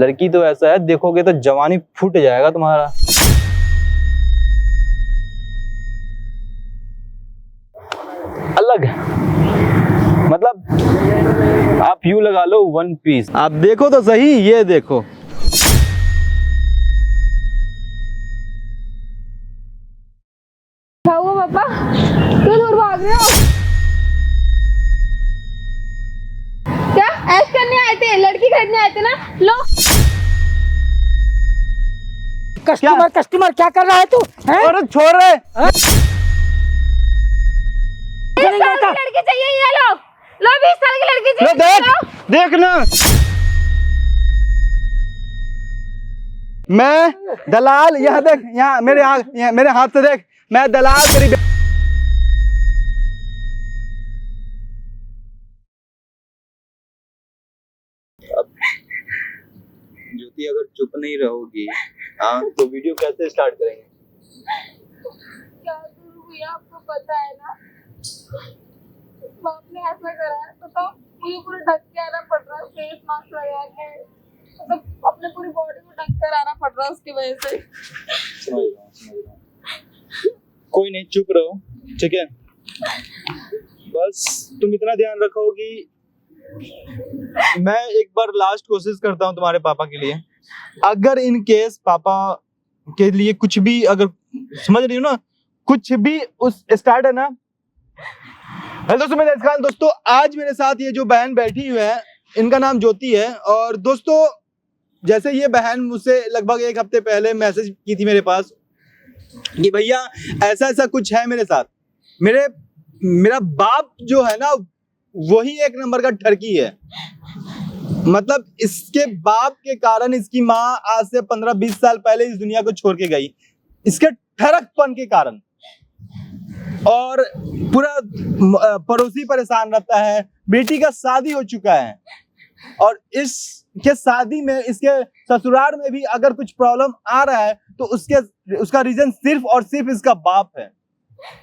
लड़की तो ऐसा है, देखोगे तो जवानी फूट जाएगा तुम्हारा। अलग मतलब आप यूं लगा लो वन पीस। आप देखो तो सही, ये देखो। क्या हुआ पापा, क्यों दूर भाग रहे हो? क्या ऐश करने आए थे? लड़की खरीदने आए थे ना? लो। कस्टमर क्या कर रहा है तू? अरे छोड़ रहे। लड़की चाहिए, ये लो। लो 20 साल की लड़की चाहिए। देख ना, मैं दलाल, यहाँ देख, यहाँ मेरे हाथ से देख, मैं दलाल तेरी। अब ज्योति अगर चुप नहीं रहोगी, हाँ, तो वीडियो कैसे स्टार्ट करेंगे? क्या करूं भैया, आपको पता है ना, बाप ने ऐसा करा है तो मुझे पूरे ढक के आना पड़ रहा है, फेस मास्क लगा के, मतलब अपने पूरी बॉडी को ढक कर आना पड़ रहा है उसकी वजह से। समझ रहा हूँ। कोई नहीं, चुप रहो, ठीक है? बस तुम इतना ध्यान रखो कि मैं एक बार लास्ट कोशिश करता हूँ तुम्हारे पापा के लिए। अगर इन केस पापा के लिए कुछ भी, अगर समझ रही हो ना, कुछ भी उस स्टार्ट है ना। हेलो दोस्तों, मैं खान। दोस्तों आज मेरे साथ ये जो बहन बैठी हुई है, इनका नाम ज्योति है। और दोस्तों जैसे ये बहन मुझसे लगभग 1 हफ्ते पहले मैसेज की थी मेरे पास कि भैया ऐसा ऐसा कुछ है मेरे साथ। मेरा बाप जो है ना, वही 1 नंबर का ठरकी है। मतलब इसके बाप के कारण इसकी माँ आज से 15-20 साल पहले इस दुनिया को छोड़ के गई, इसके ठरकपन के कारण। और पूरा पड़ोसी परेशान रहता है। बेटी का शादी हो चुका है और इसके शादी में, इसके ससुराल में भी अगर कुछ प्रॉब्लम आ रहा है तो उसका रीजन सिर्फ और सिर्फ इसका बाप है।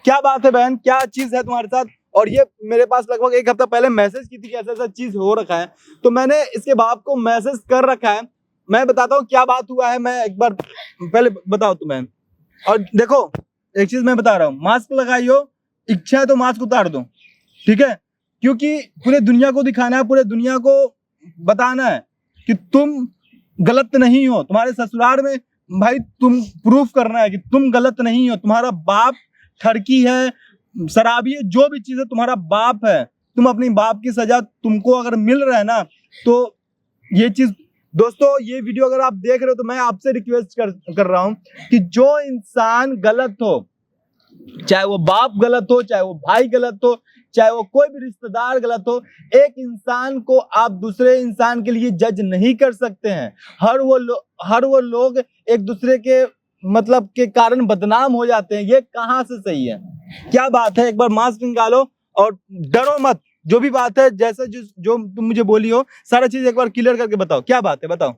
क्या बात है बहन, क्या चीज है तुम्हारे साथ? और ये मेरे पास लगभग 1 हफ्ता पहले मैसेज की थी कि ऐसा ऐसा चीज हो रखा है, तो मैंने इसके बाप को मैसेज कर रखा है। मैं बताता हूँ क्या बात हुआ है। मैं एक बार पहले बताओ तुम्हें। और देखो एक चीज मैं बता रहा हूँ, मास्क लगाइयो, इच्छा है तो मास्क उतार दो, ठीक है? क्योंकि पूरे दुनिया को दिखाना है, पूरे दुनिया को बताना है कि तुम गलत नहीं हो। तुम्हारे ससुराल में भाई तुम प्रूफ करना है कि तुम गलत नहीं हो। तुम्हारा बाप ठरकी है, शराबी है, जो भी चीज है तुम्हारा बाप है। तुम अपनी बाप की सजा तुमको अगर मिल रहा है ना, तो ये चीज। दोस्तों ये वीडियो अगर आप देख रहे हो तो मैं आपसे रिक्वेस्ट कर रहा हूं कि जो इंसान गलत हो, चाहे वो बाप गलत हो, चाहे वो भाई गलत हो, चाहे वो कोई भी रिश्तेदार गलत हो, एक इंसान को आप दूसरे इंसान के लिए जज नहीं कर सकते हैं। हर वो लोग एक दूसरे के मतलब के कारण बदनाम हो जाते हैं। ये कहाँ से सही है? क्या बात है? एक बार मास्क निकालो और डरो मत। जो भी बात है, जैसे जो तुम मुझे बोली हो, सारा चीज एक बार क्लियर करके बताओ। क्या बात है बताओ।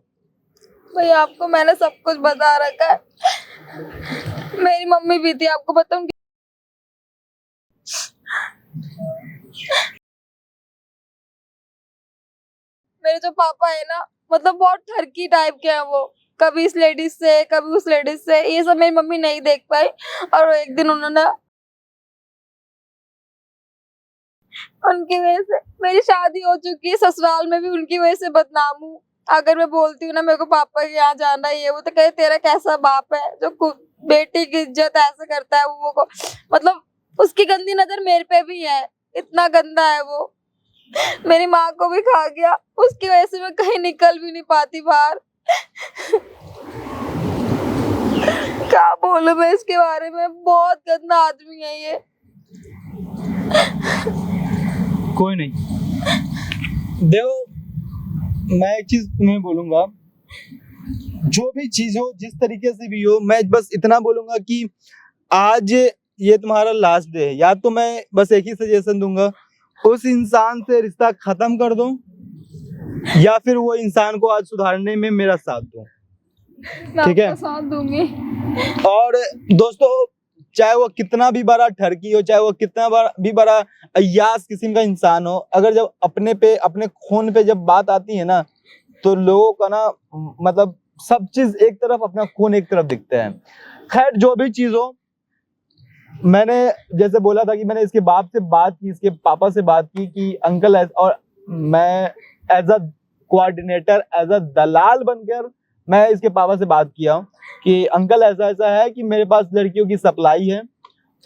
भैया आपको मैंने सब कुछ बता रखा है। मेरी मम्मी भी थी, आपको बताऊं? मेरे जो पापा है ना, मतलब बहुत ठरकी टाइप के हैं वो। कभी इस लेडीज से, कभी उस लेडीज से। ये सब मेरी मम्मी नहीं देख पाई और एक दिन उन्होंने, उनकी वजह से मेरी शादी हो चुकी है, ससुराल में भी उनकी वजह से बदनाम हूँ। अगर मैं बोलती हूँ ना मेरे को पापा के यहाँ जाना है, ये वो, तो कहे तेरा कैसा बाप है जो बेटी की इज्जत ऐसे करता है वो को। मतलब उसकी गंदी नजर मेरे पे भी है, इतना गंदा है वो। मेरी माँ को भी खा गया, उसकी वजह से मैं कहीं निकल भी नहीं पाती बाहर। क्या बोलूं मैं इसके बारे में, बहुत गंदा आदमी है ये। कोई नहीं, देखो मैं एक चीज तुम्हें बोलूंगा, जो भी चीज हो, जिस तरीके से भी हो, मैं बस इतना बोलूंगा कि आज ये तुम्हारा लास्ट डे है। या तो मैं बस एक ही सजेशन दूंगा, उस इंसान से रिश्ता खत्म कर दो, या फिर वो इंसान को आज सुधारने में मेरा साथ दो, ठीक है? साथ दूंगी। और दोस्तों चाहे वो कितना भी बड़ा ठरकी हो, चाहे वो कितना भी बड़ा अय्यास किस्म का इंसान हो, अगर जब अपने खून पे जब बात आती है ना, तो लोगों का ना मतलब सब चीज एक तरफ, अपना खून एक तरफ दिखता है। खैर जो भी चीज हो, मैंने जैसे बोला था कि मैंने इसके बाप से बात की, इसके पापा से बात की कि अंकल और मैं as a coordinator, as a दलाल बनकर मैं इसके पापा से बात किया हूँ कि अंकल ऐसा ऐसा है कि मेरे पास लड़कियों की सप्लाई है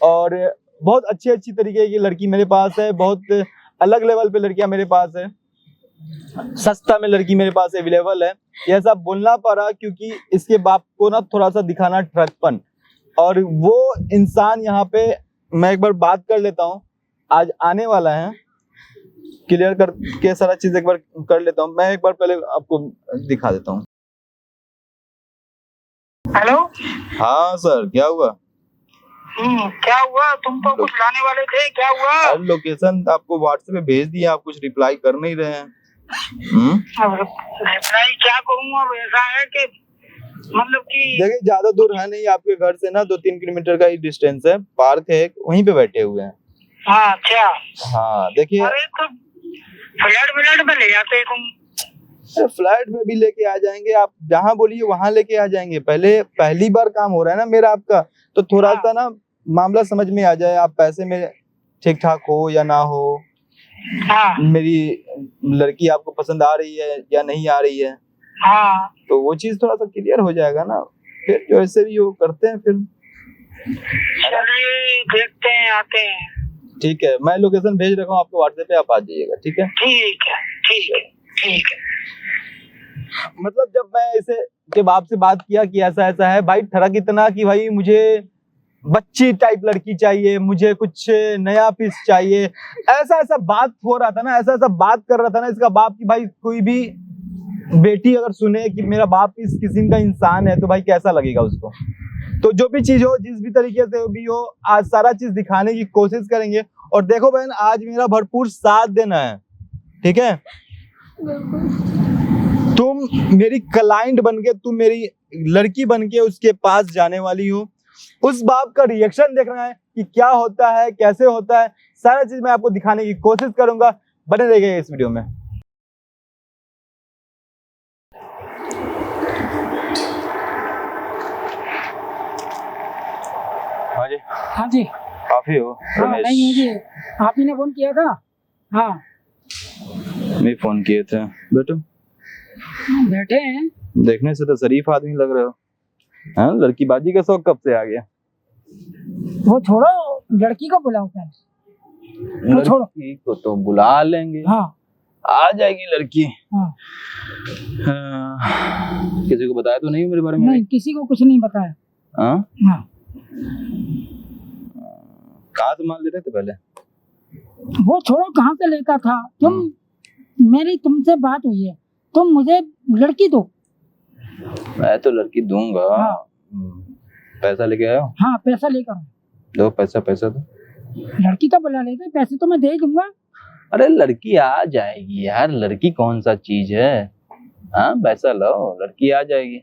और बहुत अच्छी अच्छी तरीके की लड़की मेरे पास है, बहुत अलग लेवल पे लड़कियां मेरे पास है, सस्ता में लड़की मेरे पास अवेलेबल है। यह सब बोलना पड़ा क्योंकि इसके बाप को ना थोड़ा सा दिखाना ठरकपन, और वो इंसान यहाँ पे मैं एक बार बात कर लेता हूँ, आज आने वाला है, क्लियर करके सारा चीज एक बार कर लेता हूँ। मैं एक बार पहले आपको दिखा देता हूँ। हेलो। हाँ सर, क्या हुआ? क्या हुआ? तुम तो कुछ लाने वाले थे, क्या हुआ? लोकेशन आपको व्हाट्सएप पे भेज दिया, आप कुछ रिप्लाई कर नहीं रहे हैं। अब रिप्लाई क्या करूँ? अब ऐसा है कि मतलब कि देखिए ज्यादा दूर है नहीं आपके घर से ना, 2-3 किलोमीटर का ही डिस्टेंस है, पार्क है, वहीं पे बैठे हुए हैं। हाँ अच्छा। हाँ देखिए, अरे तो फ्लैट में ले जाते तुम। फ्लैट में भी लेके आ जाएंगे, आप जहाँ बोलिए वहां लेके आ जाएंगे। पहली बार काम हो रहा है ना मेरा आपका, तो थोड़ा सा ना मामला समझ में आ जाए, आप पैसे में ठीक ठाक हो या ना हो, हाँ मेरी लड़की आपको पसंद आ रही है या नहीं आ रही है, हाँ तो वो चीज थोड़ा सा क्लियर हो जाएगा ना, फिर जो ऐसे भी वो करते हैं फिर। चलिए देखते हैं, आते हैं। ठीक है, मैं लोकेशन भेज रखा हूँ आपको व्हाट्सएप पे, आप आ जाइएगा। ठीक है, ठीक है ठीक है ठीक है। मतलब जब मैं इसे के बाप से बात किया कि ऐसा ऐसा है, भाई ठरक इतना कि भाई मुझे बच्ची टाइप लड़की चाहिए, मुझे कुछ नया पीस चाहिए, ऐसा ऐसा बात हो रहा था ना, ऐसा ऐसा बात कर रहा था ना इसका बाप कि भाई कोई भी बेटी अगर सुने कि मेरा बाप इस किस्म का इंसान है तो भाई कैसा लगेगा उसको। तो जो भी चीज हो, जिस भी तरीके से भी हो, आज सारा चीज दिखाने की कोशिश करेंगे। और देखो बहन, आज मेरा भरपूर साथ देना है, ठीक है? तुम मेरी क्लाइंट बनके, तुम मेरी लड़की बनके उसके पास जाने वाली हो। उस बाप का रिएक्शन देखना है कि क्या होता है, कैसे होता है, सारा चीज मैं आपको दिखाने की कोशिश करूंगा। बने रहिएगा इस वीडियो में। हाँ जी, हाँ जी। आप ही हो? हाँ नहीं मुझे आप ही ने फोन किया था। हाँ मैं फोन किए थे। बैठो, बैठे हैं। देखने से तो शरीफ आदमी लग रहे हो। हाँ, लड़की बाजी का शौक कब से आ गया? वो छोड़ो, लड़की को बुलाओ पहले। वो छोड़ो, लड़की को तो बुला लेंगे। हाँ आ जाएगी लड़की। हाँ। किसी को बताया तो नहीं मेरे बारे में? नहीं, किसी को कुछ नहीं बताया। हाँ? हाँ। कहाँ से माल ले रहे थे पहले? वो छोड़ो, कहाँ से लेता था तुम? मेरी तुमसे बात हुई है, तुम मुझे लड़की दो। मैं तो लड़की दूंगा। हाँ। पैसा लेके आयो? हाँ पैसा लेकर आओ। दो पैसा, पैसा दो। लड़की तो बुला लेते, पैसे तो मैं दे दूंगा। अरे लड़की आ जाएगी यार, लड़की कौन सा चीज है? हाँ पैसा लो, लड़की आ जाएगी।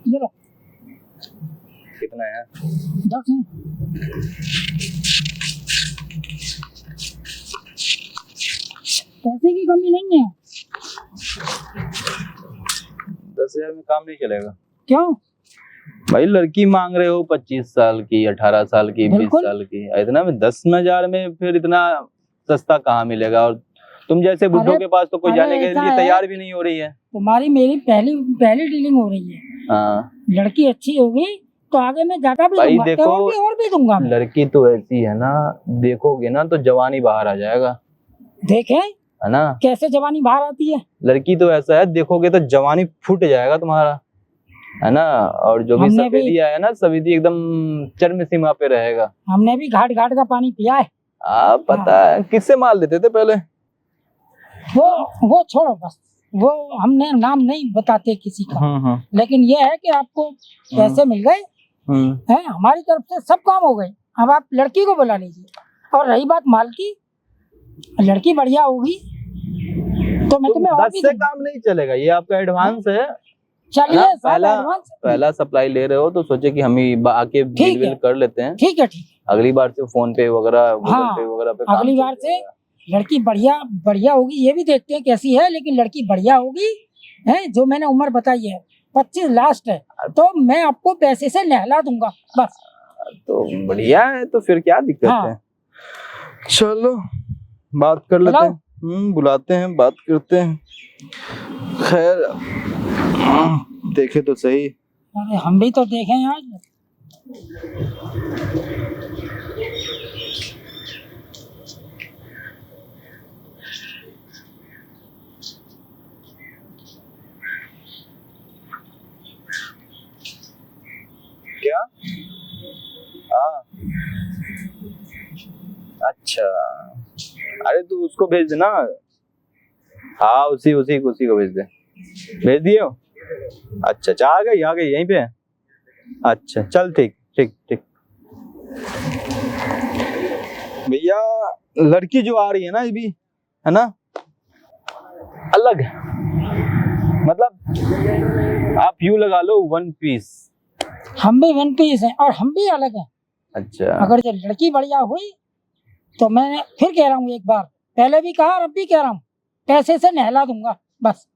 ये लो। कितना है? 10 है। पैसे की कमी नहीं है। 10,000 में काम नहीं चलेगा। क्यों? भाई लड़की मांग रहे हो 25 साल की, 18 साल की, 20 बिल्कुल। साल की, इतना में 10,000 में फिर इतना सस्ता कहाँ मिलेगा? और तुम जैसे बुड्ढों के पास तो कोई अरे जाने के ऐसा लिए है। तैयार भी नहीं हो रही है। तुम्हारी मेरी पहली डीलिंग हो रही है। हाँ लड़की अच्छी होगी तो आगे मैं ज्यादा भी भाई दूंगा, देखो, और भी दूंगा मैं। लड़की तो ऐसी है ना, देखोगे ना तो जवानी बाहर आ जाएगा, देखे है ना? कैसे जवानी बाहर आती है। लड़की तो ऐसा है, देखोगे तो जवानी फूट जाएगा तुम्हारा, है ना? और जो भी हमने भी- सफेदी है ना, सफेदी एकदम चरम सीमा पे रहेगा। हमने भी घाट घाट का पानी पिया है। पता है किससे माल देते थे पहले? वो छोड़ो बस, वो हमने नाम नहीं बताते किसी का। लेकिन ये है कि आपको पैसे मिल गए हैं, हमारी तरफ से सब काम हो गए। अब आप लड़की को बुला लीजिए। और रही बात माल की, लड़की बढ़िया होगी तो मैं तुम्हें और 10 भी से दूंगा। काम नहीं चलेगा, ये आपका एडवांस है। चलिए हाँ, सादा एडवांस। पहला सप्लाई ले रहे हो तो सोचे कि हम ही आके ठीक बिल है। कर लेते हैं। ठीक है ठीक है। अगली बार से फोन पे वगैरह, गूगल हाँ, पे वगैरह पे काम अगली बार चल से जाएगा। लड़की बढ़िया बढ़िया होगी, ये भी देखते हैं कैसी है, लेकिन लड़की बढ़िया होगी है। जो मैंने उम्र बताई है 25 लास्ट है, तो मैं आपको पैसे से नहला दूंगा बस। तो बढ़िया है, तो फिर क्या दिक्कत हाँ। है। चलो बात कर लेते बुलाओ। हैं। बुलाते हैं, बात करते हैं। खैर देखे तो सही। अरे हम भी तो देखें आज। क्या? हाँ अच्छा, अरे तू उसको भेज देना। हाँ उसी को भेज दे। भेज दिए हो? अच्छा अच्छा, आ गई यहीं पे। अच्छा चल ठीक ठीक ठीक। भैया लड़की जो आ रही है ना, ये भी है ना अलग है। मतलब आप यूं लगा लो 1 पीस। हम भी वन पीस हैं और हम भी अलग हैं। अच्छा अगर जो लड़की बढ़िया हुई तो मैं फिर कह रहा हूँ, एक बार पहले भी कहा और अब भी कह रहा हूँ, पैसे से नहला दूंगा बस।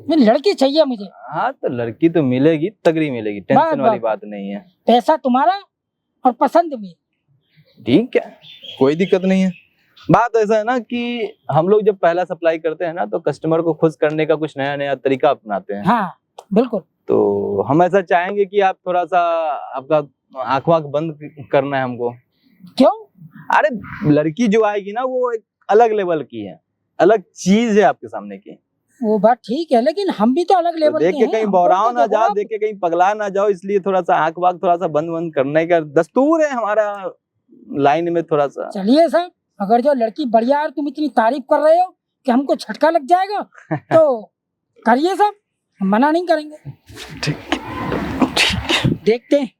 मैं लड़की चाहिए मुझे। हाँ तो लड़की तो मिलेगी, तगड़ी मिलेगी, टेंशन वाली बस। बात नहीं है। पैसा तुम्हारा और पसंद भी। ठीक है, कोई दिक्कत नहीं है। बात ऐसा है ना कि हम लोग जब पहला सप्लाई करते हैं ना, तो कस्टमर को खुश करने का कुछ नया नया तरीका अपनाते हैं। हाँ बिल्कुल। तो हम ऐसा चाहेंगे कि आप थोड़ा सा, आपका आंख बंद करना है हमको। क्यों? अरे लड़की जो आएगी ना, वो एक अलग लेवल की है, अलग चीज है आपके सामने की। वो बात ठीक है, लेकिन हम भी तो अलग तो लेवल के देख के हैं। कहीं हमको बौराओ तो ना देखो जाओ, आप। देख के कहीं पगला ना जाओ, इसलिए थोड़ा सा आंख थोड़ा सा बंद करने का दस्तूर है हमारा लाइन में थोड़ा सा। चलिए सर, अगर जो लड़की बढ़िया है, तुम इतनी तारीफ कर रहे हो कि हमको झटका लग जाएगा तो करिए सर, हम मना नहीं करेंगे। ठीक। देखते हैं।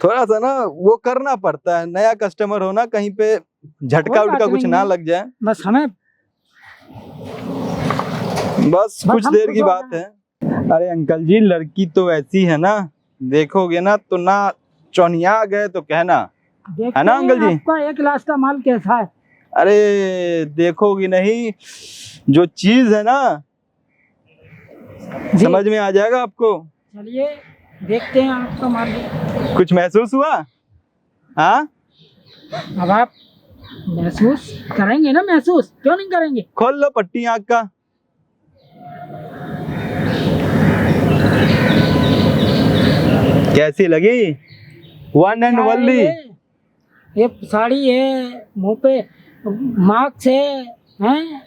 थोड़ा सा ना वो करना पड़ता है, नया कस्टमर हो ना, कहीं पे झटका कोई बात उटका कुछ नहीं ना है। लग जाए। बस हमें बस कुछ हम देर खुश की हो बात जाएं। है। अरे अंकल जी, लड़की तो ऐसी है ना, देखोगे ना तो ना चौनिया गए तो कहना, देखते है ना हैं अंकल जी? आपका 1 लाख का माल कैसा है। अरे देखोगी नहीं, जो चीज है ना जी। समझ में आ जाएगा आपको। चलिए देखते हैं आपका माल। कुछ महसूस हुआ? हाँ अब आप महसूस करेंगे ना, महसूस क्यों नहीं करेंगे। खोल लो पट्टी आँख का। कैसी लगी? वन एंड क्या है ओनली। ये साड़ी है, मुंह पे मार्क्स है?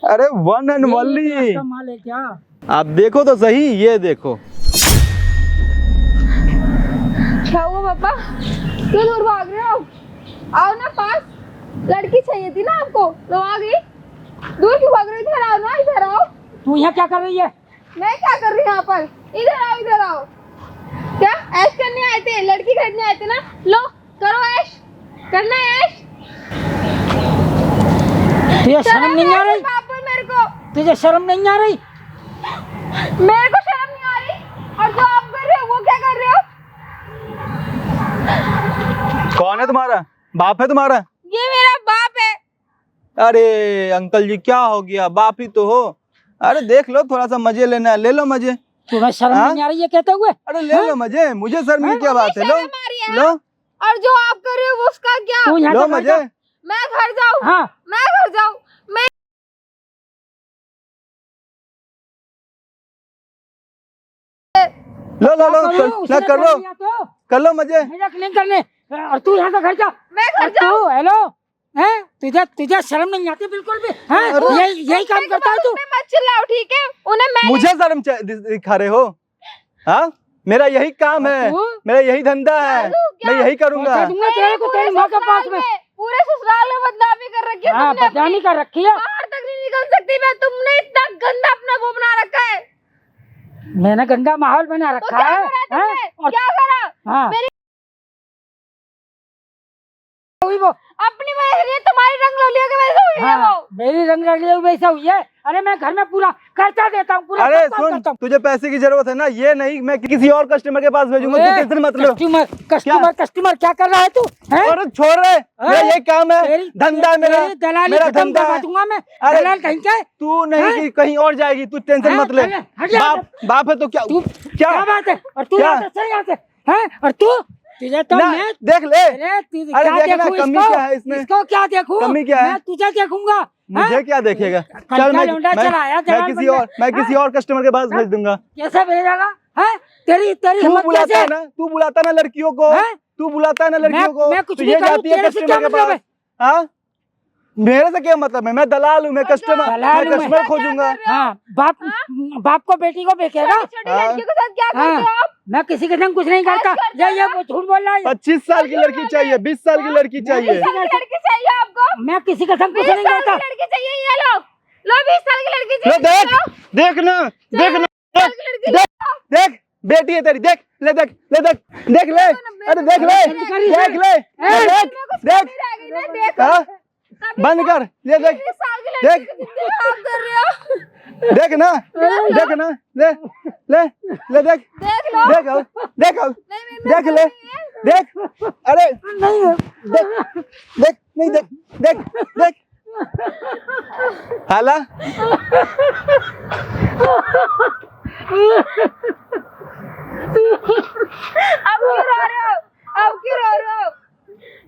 अरे वन एंड ये ओनली। 1 लाख का माल है क्या? आप देखो तो सही, ये देखो। क्या हुआ पापा, क्यों दूर भाग रहे हो? आओ ना पास, लड़की चाहिए थी ना आपको, तो आ गई। दूर क्यों भाग रहे हो? इधर आओ ना, इधर आओ। तू यहाँ क्या कर रही है? मैं क्या कर रही हूँ यहाँ पर? इधर आओ, इधर आओ। क्या ऐश करने आए थे? लड़की खरीदने आए थे ना? लो करो ऐश, करना है ऐश। तुझे शर्म नहीं आ रही? पापा मेरे को, तुझे शर्म नहीं आ रही? मेरे को शर्म नहीं आ रही। और जो आप कर रहे हो वो क्या कर रहे हो? कौन है तुम्हारा बाप? है तुम्हारा? ये मेरा बाप है। अरे अंकल जी क्या हो गया, बाप ही तो हो। अरे देख लो, थोड़ा सा मजे लेना है, ले लो मजे। तुम्हें शर्म हाँ? नहीं आ रही है कहते हुए? अरे ले लो मजे, मुझे शर्म की क्या बात है। लो शर्म आ रही है। लो और जो आप कर रहे हो वो उसका क्या? तू यहाँ लो से घर मजे। जा। मैं घर जाऊँ? हाँ मैं घर जाऊँ? मैं लो लो लो क्या करूँ? ना उसने कर लो, लिया तो कर लो मजे। मेरा नहीं करने। और तू यहाँ से घर जा। मैं घर और तू हेलो हैं, तुझे शर्म नहीं आती बिल्कुल भी? हैं, यही काम करता है तू? मैं मत चिल्लाओ, ठीक है? उन्हें मैं मुझे शर्म दिखा रहे हो? हाँ मेरा यही काम है, तू? मेरा यही धंधा है, मैं यही करूंगा। कह दूंगा तेरे को तेरी माँ के पास में। पूरे ससुराल में बदनामी कर रखी है हाँ तुमने। बदनामी कर रखी है। बाहर तक नहीं निकल सकती मैं, तुमने इतना गंदा अपना वो बना रखा है। मैंने गंदा माहौल बना तो रखा क्या है। करा तुमने? और क्या करा? हाँ मेरी हुई वो? अपनी वजह से नहीं, तुम्हारी रंग लोलियों की वजह से हुई है हाँ, वो। मेरी रंग रलिया वैसा हुई है। अरे मैं घर में पूरा खर्चा देता हूँ, पूरा अरे सब काम सुन, करता हूँ। तुझे पैसे की जरूरत है ना, ये नहीं मैं किसी और कस्टमर के पास भेजूंगा, तू टेंशन मत लो। कस्टमर क्या कर रहा है तू? हैं? अरे छोड़ रहे, मेरा ये काम है, धंधा है मेरा, दलाली मेरा खत्म धंधा करवा है। दूंगा मैं। अरे दलाल कहीं के? तू नहीं हैं? कि कहीं और जाएगी, तू टेंशन हैं? मत ले। अरे, हट जा। बाप बाप है तो क्या तू क्या क्या बात है? और तू क्या? यहाँ से चल यहाँ से, हैं? और तू तुझे तो ना, मैं देख ले, अरे अरे क्या देखना देखूं कमी इसको? क्या है इसमें, इसको क्या देखूं? कमी क्या है? मैं तुझे देखूंगा। मुझे हैं? क्या देखेगा? कल चल का मैं लौंडा चलाया दलाल किसी बन और के। मैं किसी और कस्टमर के पास भेज दूंगा। कैसे भेजेगा? हैं? तेरी तेरी तू हिम्मत बुलाता कैसे? है ना, तू बुलाता है ना लड़कियों को, हैं? तू बुलाता है ना लड़कियों को, मैं कुछ तो भी ये करूं, जाती है तेरे से क्या कस्टमर के मतलब है? पास। हाँ, मेरे से क्या मतलब है? मैं दलाल हूँ, मैं कस्टमर, दलाल मैं हूँ कस्टमर मैं। खोजूंगा। हाँ, बाप को बेटी को बेचेगा? छोटी हाँ। लड़कियों के साथ क्या करते हो आप? मैं किसी के संग कुछ नहीं करता। ये वो झूठ बोल रहा है। 25 साल की लड़की चाहिए, 20 साल की लड़की चाहिए। 20 साल की लड़की चाहिए आपको? मैं किसी के संग कुछ 20 नहीं साल करता। की लड़की चाहिए, ये लो लो 20 साल की लड़की लो चाहिए। देख, देखना, देखना, साल की लड़की देख, देख, बेटी है तेरी, देख ले, देख ले, देख ले, अरे देख ले, देख ले, देख, देख, हाँ, बंद कर, ये देख, 20 साल की देख। लड़की को कितने काम कर रहे हो? देख ना, देख ना, ले, ले, ले, देख, देख लो। देख अब, देख अब, नहीं, देख ले, देख, अरे देख, देख, नहीं देख, देख, देख, हाला, अब क्यों रो रहे हो? अब क्यों रो रहे हो?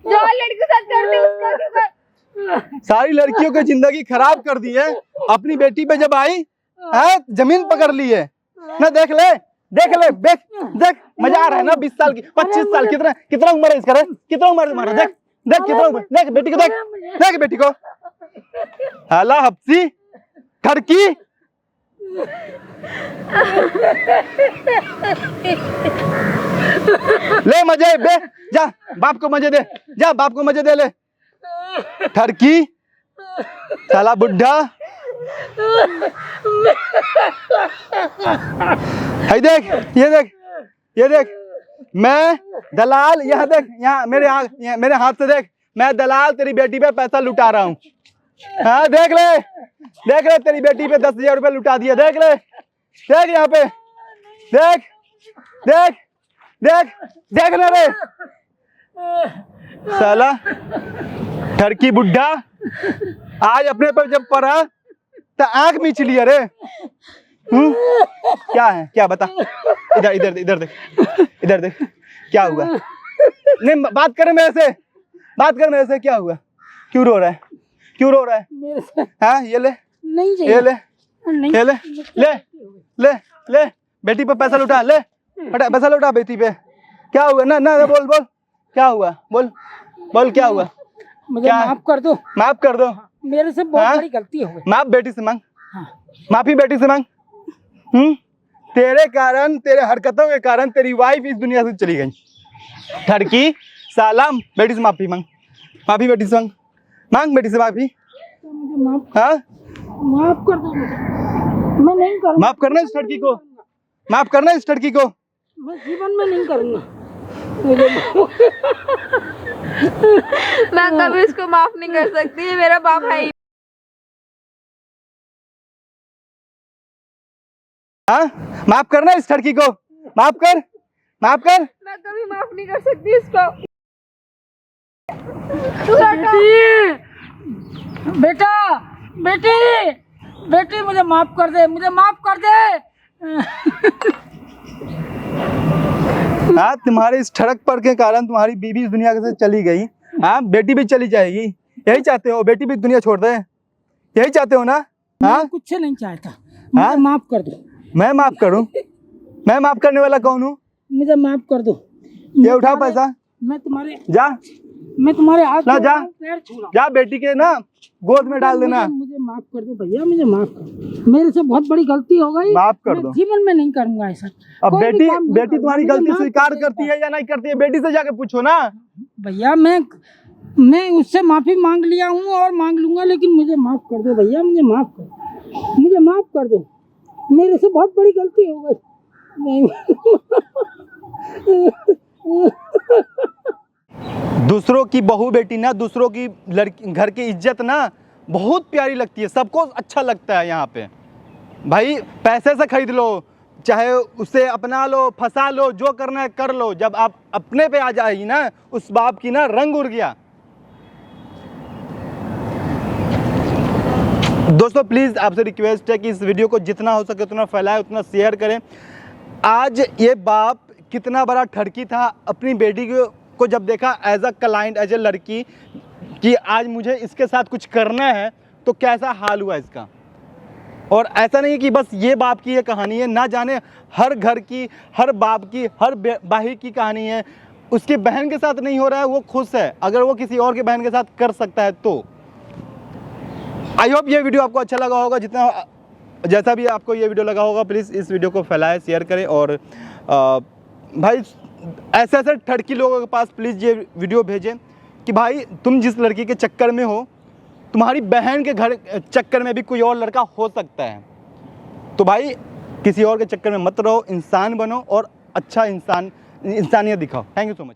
जो लड़की के साथ करती है उसका क्यों कर? सारी लड़कियों की जिंदगी खराब कर दी है, अपनी बेटी पे जब आई है जमीन पकड़ ली है ना, देख ले, देख ले, देख, देख, मजा आ रहा है ना, 20 साल की, 25 साल, कितना कितना उम्र है इसका रे? कितना उम्र है तुम्हारा? देख, देख कितना उम्र, देख बेटी को, देख, देख बेटी को, हाला हफ्सी ठरकी, ले मजे बे, जा बाप को मजे दे, जा बाप को मजे दे ले, ठरकी साला बुढ़ा, है देख, ये देख, ये देख, मैं दलाल, यहाँ देख, यहाँ मेरे हाथ से देख, मैं दलाल तेरी बेटी पे पैसा लुटा रहा हूँ। हाँ देख ले तेरी बेटी पे 10,000 रुपए लुटा दिया, देख ले, देख यहाँ पे, देख, देख, देख, देख ले रे साला ठरकी बुढ़ा, आज अपने पर जब पड़ा तो आंख मीच लिया रे। क्या है, क्या बता, इधर इधर इधर देख, इधर देख, क्या हुआ? नहीं बात कर मेरे से, बात कर मेरे से, क्या हुआ? क्यों रो रहा है, क्यों रो रहा है? मेरे से हाँ ये ले, नहीं ये चाहिए। ले, नहीं ये ले, ले, ले, ले, बेटी पे पैसा लुटा, ले, हटा पैसा लुटा बेटी पे। क्या हुआ? ना ना बोल बोल, क्या हुआ? बोल बोल, क्या हुआ? मुझे क्या? माफ कर दो, माफ कर दो। मेरे से बहुत हाँ? बड़ी गलती हो गई। माफ बेटी से मांग, हाँ। माफी बेटी से मांग। तेरे कारण, तेरे हरकतों के कारण तेरी वाइफ इस दुनिया से चली गई। ठरकी साला, बेटी से माफी मांग, माफी बेटी से मांग, मांग बेटी से माफी। तो मुझे माफ हाँ माफ कर दो मुझे। मैं नहीं करूँगा। माफ करना इस लड़की को, माफ करना इस लड़की को। मैं जीवन में नहीं करूँगा। मुझे मैं कभी इसको माफ नहीं कर सकती, ये मेरा बाप है ही। हाँ माफ करना इस लड़की को, माफ कर, माफ कर। मैं कभी माफ नहीं कर सकती इसको। बेटा, बेटी, बेटी मुझे माफ कर दे, मुझे माफ कर दे। हाँ तुम्हारे इस ठड़क पर के कारण तुम्हारी बीवी इस दुनिया से चली गई। हाँ बेटी भी चली जाएगी, यही चाहते हो? बेटी भी दुनिया छोड़ दे, यही चाहते हो ना? हाँ मैं कुछ नहीं चाहता, मुझे माफ कर दो। मैं माफ करूं? मैं माफ करने वाला कौन हूँ? मुझे माफ कर दो। ये उठा पैसा, मैं तुम्हारे हाथ ना जा, पैर छू रहा हूं। जा बेटी के ना गोद में डाल देना। मुझे माफ कर दो भैया, मुझे माफ कर दो। मेरे से बहुत बड़ी गलती हो गई, माफ कर मैं दो। जीवन में नहीं करूंगा ऐसा। अब कोई भी बेटी, काम नहीं बेटी करूंगा, तुम्हारी मुझे गलती माफ स्वीकार कर करती देगा। है या नहीं करती है? बेटी से जाके पूछो ना। भैया मैं उससे माफी मांग लिया हूँ और मांग लूंगा, लेकिन मुझे माफ कर दो भैया, मुझे माफ कर, मुझे माफ कर दो। मेरे से बहुत बड़ी गलती हो गई। दूसरों की बहू बेटी ना, दूसरों की लड़की घर की इज्जत ना बहुत प्यारी लगती है, सबको अच्छा लगता है। यहाँ पे भाई पैसे से खरीद लो, चाहे उसे अपना लो, फंसा लो, जो करना है कर लो, जब आप अपने पे आ जाएगी ना, उस बाप की ना रंग उड़ गया। दोस्तों प्लीज़ आपसे रिक्वेस्ट है कि इस वीडियो को जितना हो सके उतना फैलाएं, उतना शेयर करें। आज ये बाप कितना बड़ा ठरकी था, अपनी बेटी को जब देखा as a client, as a लड़की, कि आज मुझे इसके साथ कुछ करना है, तो कैसा हाल हुआ इसका। और ऐसा नहीं कि बस ये बाप की ये कहानी है, ना जाने हर घर की, हर बाप की, हर भाई की कहानी है। उसकी बहन के साथ नहीं हो रहा है, वो खुश है, अगर वो किसी और की बहन के साथ कर सकता है तो। आई होप ये वीडियो आपको अच्छा लगा होगा, जितना जैसा भी आपको ये वीडियो लगा होगा, प्लीज़ इस वीडियो को फैलाएं, शेयर करें। और भाई ऐसे ऐसे ठड़की लोगों के पास प्लीज़ ये वीडियो भेजें कि भाई तुम जिस लड़की के चक्कर में हो, तुम्हारी बहन के घर चक्कर में भी कोई और लड़का हो सकता है। तो भाई किसी और के चक्कर में मत रहो, इंसान बनो और अच्छा इंसानियत दिखाओ। Thank you so much.